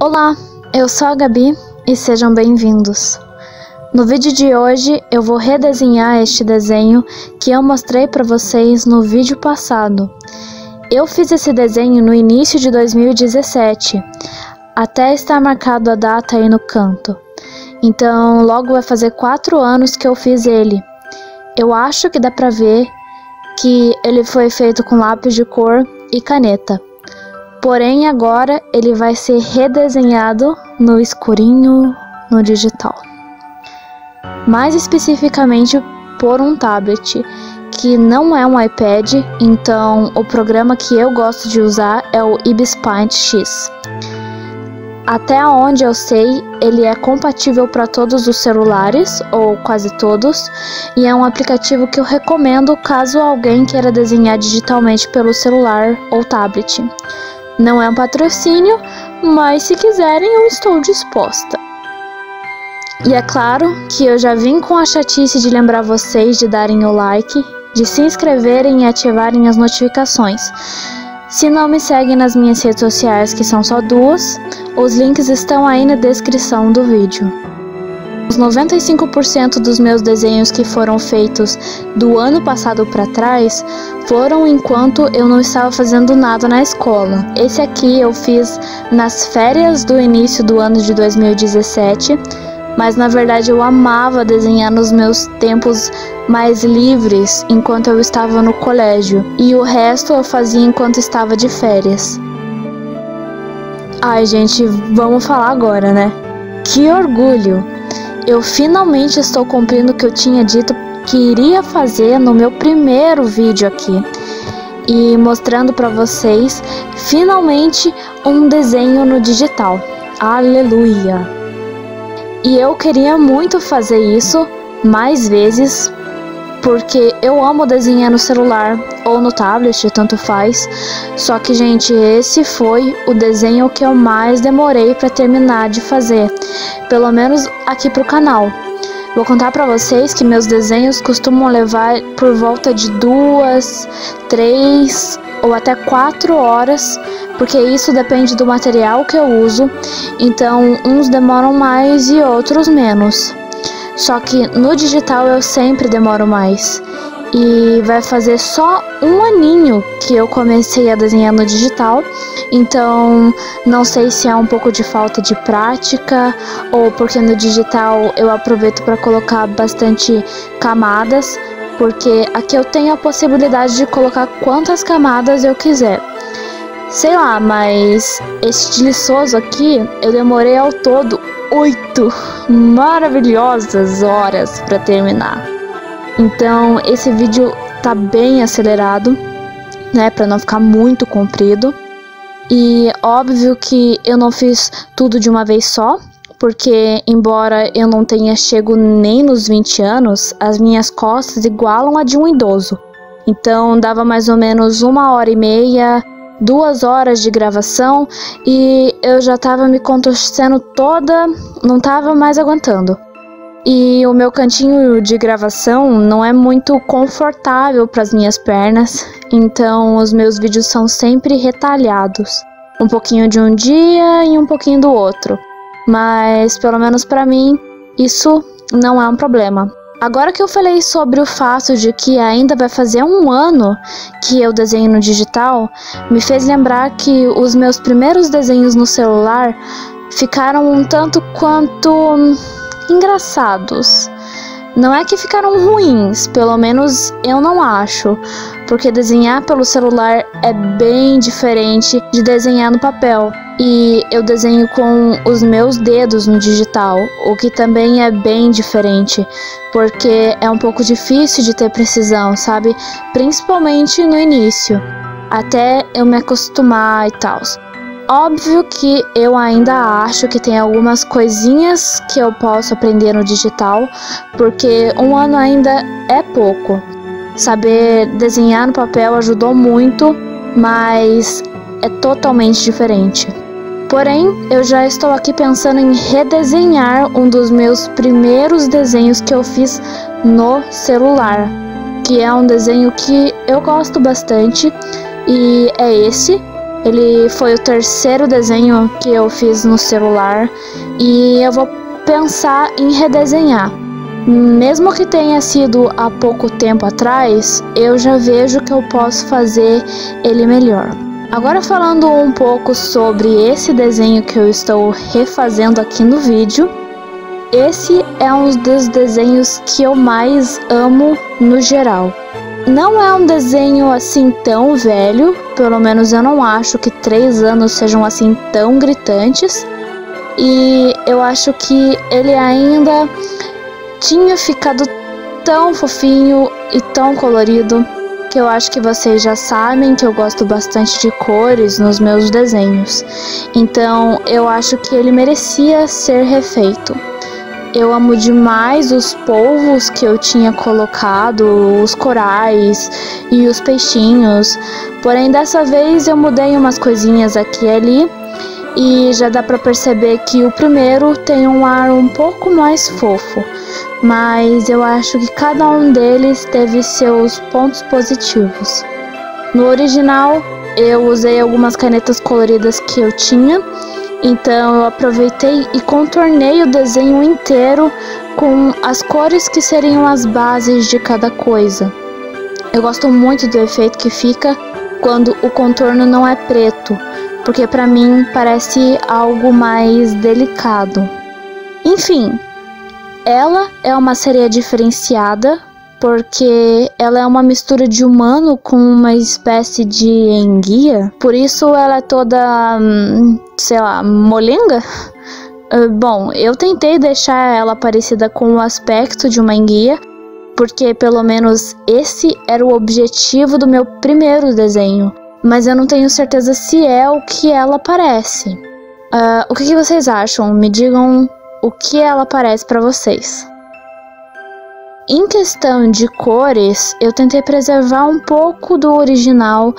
Olá, eu sou a Gabi e sejam bem-vindos. No vídeo de hoje eu vou redesenhar este desenho que eu mostrei para vocês no vídeo passado. Eu fiz esse desenho no início de 2017, até estar marcado a data aí no canto. Então logo vai fazer 4 anos que eu fiz ele. Eu acho que dá pra ver que ele foi feito com lápis de cor e caneta. Porém, agora ele vai ser redesenhado no escurinho, no digital. Mais especificamente por um tablet, que não é um iPad, então o programa que eu gosto de usar é o Ibis Paint X. Até onde eu sei, ele é compatível para todos os celulares, ou quase todos, e é um aplicativo que eu recomendo caso alguém queira desenhar digitalmente pelo celular ou tablet. Não é um patrocínio, mas se quiserem eu estou disposta. E é claro que eu já vim com a chatice de lembrar vocês de darem o like, de se inscreverem e ativarem as notificações. Se não me seguem nas minhas redes sociais, que são só 2, os links estão aí na descrição do vídeo. Os 95% dos meus desenhos que foram feitos do ano passado para trás foram enquanto eu não estava fazendo nada na escola. Esse aqui eu fiz nas férias do início do ano de 2017, mas na verdade eu amava desenhar nos meus tempos mais livres enquanto eu estava no colégio, e o resto eu fazia enquanto estava de férias. Ai gente, vamos falar agora, né? Que orgulho! Eu finalmente estou cumprindo o que eu tinha dito que iria fazer no meu primeiro vídeo aqui, e mostrando para vocês finalmente um desenho no digital. Aleluia! E eu queria muito fazer isso mais vezes, porque eu amo desenhar no celular ou no tablet, tanto faz. Só que, gente, esse foi o desenho que eu mais demorei para terminar de fazer, pelo menos aqui pro canal. Vou contar para vocês que meus desenhos costumam levar por volta de 2, 3 ou até 4 horas, porque isso depende do material que eu uso, então uns demoram mais e outros menos. Só que no digital eu sempre demoro mais, e vai fazer só 1 aninho que eu comecei a desenhar no digital, então não sei se é um pouco de falta de prática ou porque no digital eu aproveito para colocar bastante camadas, porque aqui eu tenho a possibilidade de colocar quantas camadas eu quiser. Sei lá, mas esse estiliçoso aqui eu demorei ao todo 8 maravilhosas horas para terminar. Então esse vídeo tá bem acelerado, né, para não ficar muito comprido. E óbvio que eu não fiz tudo de uma vez só, porque embora eu não tenha chego nem nos 20 anos, as minhas costas igualam a de um idoso. Então dava mais ou menos 1h30, 2 horas de gravação, e eu já tava me contorcendo toda, não tava mais aguentando. E o meu cantinho de gravação não é muito confortável para as minhas pernas, então os meus vídeos são sempre retalhados. Um pouquinho de um dia e um pouquinho do outro. Mas pelo menos para mim isso não é um problema. Agora que eu falei sobre o fato de que ainda vai fazer 1 ano que eu desenho no digital, me fez lembrar que os meus primeiros desenhos no celular ficaram um tanto quanto engraçados. Não é que ficaram ruins, pelo menos eu não acho, porque desenhar pelo celular é bem diferente de desenhar no papel. E eu desenho com os meus dedos no digital, o que também é bem diferente, porque é um pouco difícil de ter precisão, sabe? Principalmente no início, até eu me acostumar e tal. Óbvio que eu ainda acho que tem algumas coisinhas que eu posso aprender no digital, porque 1 ano ainda é pouco. Saber desenhar no papel ajudou muito, mas é totalmente diferente. Porém, eu já estou aqui pensando em redesenhar um dos meus primeiros desenhos que eu fiz no celular, que é um desenho que eu gosto bastante, e é esse. Ele foi o terceiro desenho que eu fiz no celular e eu vou pensar em redesenhar. Mesmo que tenha sido há pouco tempo atrás, eu já vejo que eu posso fazer ele melhor. Agora falando um pouco sobre esse desenho que eu estou refazendo aqui no vídeo, esse é um dos desenhos que eu mais amo no geral. Não é um desenho assim tão velho, pelo menos eu não acho que 3 anos sejam assim tão gritantes. E eu acho que ele ainda tinha ficado tão fofinho e tão colorido, que eu acho que vocês já sabem que eu gosto bastante de cores nos meus desenhos. Então eu acho que ele merecia ser refeito. Eu amo demais os polvos que eu tinha colocado, os corais e os peixinhos. Porém, dessa vez eu mudei umas coisinhas aqui e ali. E já dá pra perceber que o primeiro tem um ar um pouco mais fofo. Mas eu acho que cada um deles teve seus pontos positivos. No original, eu usei algumas canetas coloridas que eu tinha. Então eu aproveitei e contornei o desenho inteiro com as cores que seriam as bases de cada coisa. Eu gosto muito do efeito que fica quando o contorno não é preto, porque pra mim parece algo mais delicado. Enfim, ela é uma sereia diferenciada, porque ela é uma mistura de humano com uma espécie de enguia. Por isso ela é toda, sei lá, molenga? Bom, eu tentei deixar ela parecida com o aspecto de uma enguia, porque pelo menos esse era o objetivo do meu primeiro desenho. Mas eu não tenho certeza se é o que ela parece. O que vocês acham? Me digam o que ela parece pra vocês. Em questão de cores, eu tentei preservar um pouco do original,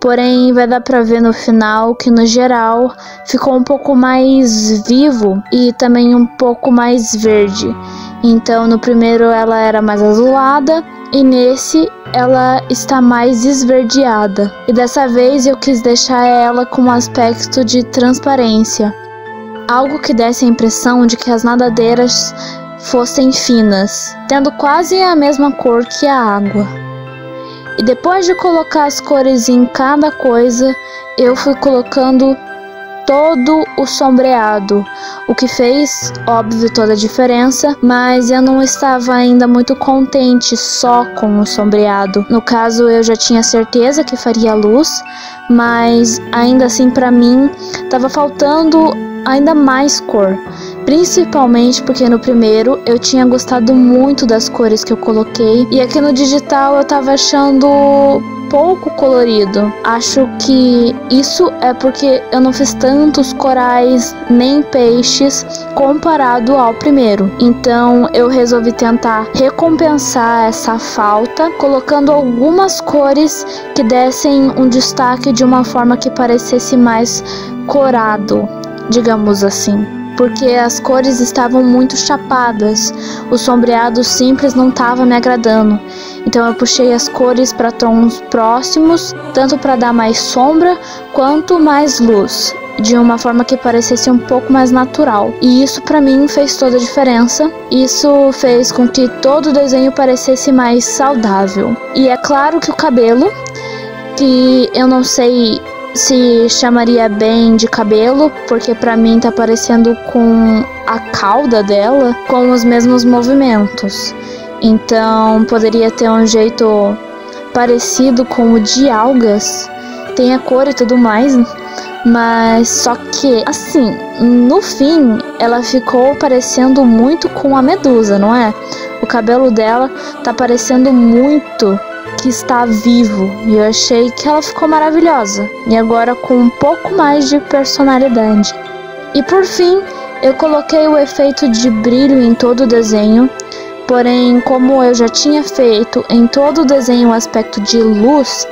porém vai dar pra ver no final que no geral ficou um pouco mais vivo e também um pouco mais verde. Então no primeiro ela era mais azulada e nesse ela está mais esverdeada. E dessa vez eu quis deixar ela com um aspecto de transparência, algo que desse a impressão de que as nadadeiras fossem finas, tendo quase a mesma cor que a água. E depois de colocar as cores em cada coisa, eu fui colocando todo o sombreado, o que fez, óbvio, toda a diferença, mas eu não estava ainda muito contente só com o sombreado. No caso, eu já tinha certeza que faria luz, mas ainda assim para mim estava faltando ainda mais cor, principalmente porque no primeiro eu tinha gostado muito das cores que eu coloquei e aqui no digital eu tava achando pouco colorido. Acho que isso é porque eu não fiz tantos corais nem peixes comparado ao primeiro. Então eu resolvi tentar recompensar essa falta colocando algumas cores que dessem um destaque de uma forma que parecesse mais corado, digamos assim, porque as cores estavam muito chapadas, o sombreado simples não estava me agradando. Então eu puxei as cores para tons próximos, tanto para dar mais sombra quanto mais luz, de uma forma que parecesse um pouco mais natural. E isso para mim fez toda a diferença. Isso fez com que todo o desenho parecesse mais saudável. E é claro que o cabelo, que eu não sei se chamaria bem de cabelo, porque pra mim tá parecendo com a cauda dela, com os mesmos movimentos. Então poderia ter um jeito parecido com o de algas, tem a cor e tudo mais, mas só que assim, no fim ela ficou parecendo muito com a Medusa, não é? O cabelo dela tá parecendo muito que está vivo, e eu achei que ela ficou maravilhosa, e agora com um pouco mais de personalidade. E por fim, eu coloquei o efeito de brilho em todo o desenho, porém, como eu já tinha feito em todo o desenho o aspecto de luz,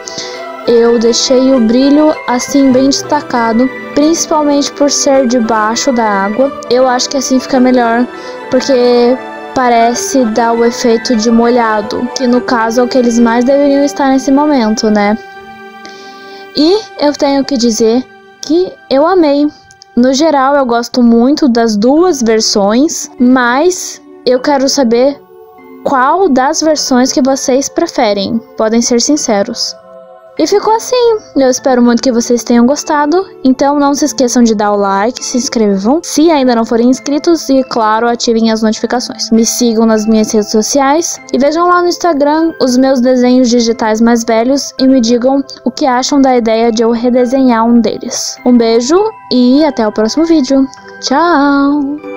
eu deixei o brilho assim bem destacado, principalmente por ser debaixo da água. Eu acho que assim fica melhor, porque parece dar o efeito de molhado, que no caso é o que eles mais deveriam estar nesse momento, né? E eu tenho que dizer que eu amei. No geral, eu gosto muito das duas versões, mas eu quero saber qual das versões que vocês preferem. Podem ser sinceros. E ficou assim. Eu espero muito que vocês tenham gostado. Então não se esqueçam de dar o like, se inscrevam se ainda não forem inscritos e, claro, ativem as notificações. Me sigam nas minhas redes sociais e vejam lá no Instagram os meus desenhos digitais mais velhos e me digam o que acham da ideia de eu redesenhar um deles. Um beijo e até o próximo vídeo. Tchau!